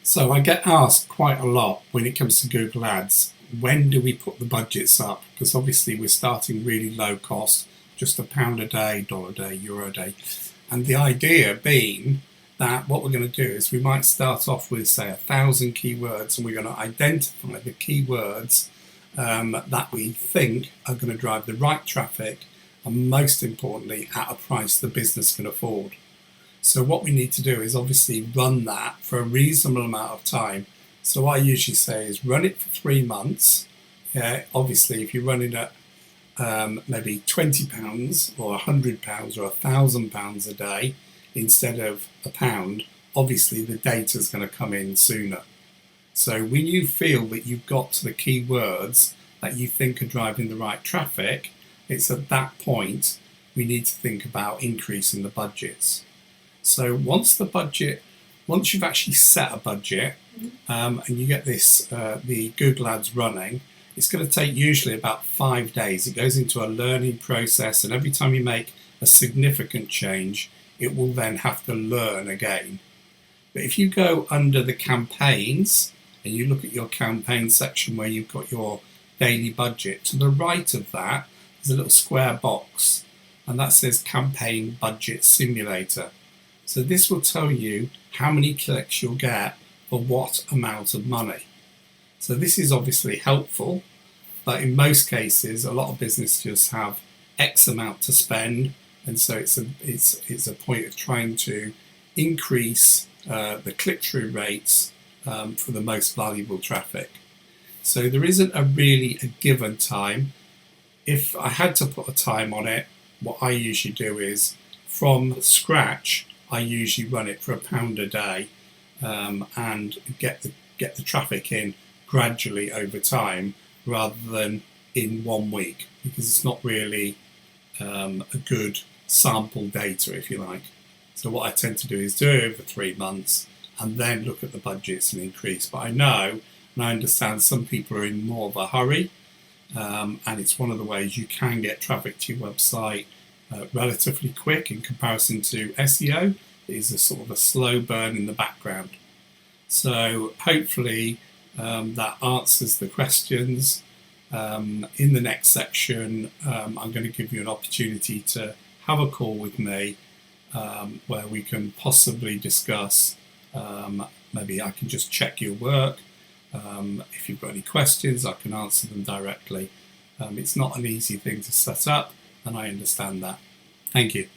So I get asked quite a lot when it comes to Google Ads, when do we put the budgets up? Because obviously we're starting really low cost, just £1 a day, dollar a day, euro a day. And the idea being that what we're going to do is we might start off with, say, 1,000 keywords, and we're going to identify the keywords that we think are going to drive the right traffic, and most importantly, at a price the business can afford. So what we need to do is obviously run that for a reasonable amount of time. So what I usually say is run it for 3 months. Yeah, obviously if you're running at maybe £20 or £100 or £1,000 a day instead of £1, obviously the data is going to come in sooner. So when you feel that you've got to the keywords that you think are driving the right traffic, it's at that point we need to think about increasing the budgets. So once you've actually set a budget and you get this, the Google Ads running, it's going to take usually about 5 days. It goes into a learning process, and every time you make a significant change, it will then have to learn again. But if you go under the campaigns and you look at your campaign section where you've got your daily budget, to the right of that, there's a little square box, and that says Campaign Budget Simulator. So this will tell you how many clicks you'll get for what amount of money. So this is obviously helpful, but in most cases, a lot of businesses just have X amount to spend, and so it's a point of trying to increase the click-through rates for the most valuable traffic. So there isn't really a given time. If I had to put a time on it, what I usually do is from scratch, I usually run it for £1 a day and get the traffic in gradually over time rather than in 1 week, because it's not really a good sample data, if you like. So what I tend to do is do it over 3 months and then look at the budgets and increase. But I know and I understand some people are in more of a hurry, and it's one of the ways you can get traffic to your website relatively quick in comparison to SEO. It is a sort of a slow burn in the background. So hopefully that answers the questions. In the next section, I'm going to give you an opportunity to have a call with me where we can possibly discuss, maybe I can just check your work. If you've got any questions, I can answer them directly. It's not an easy thing to set up, and I understand that. Thank you.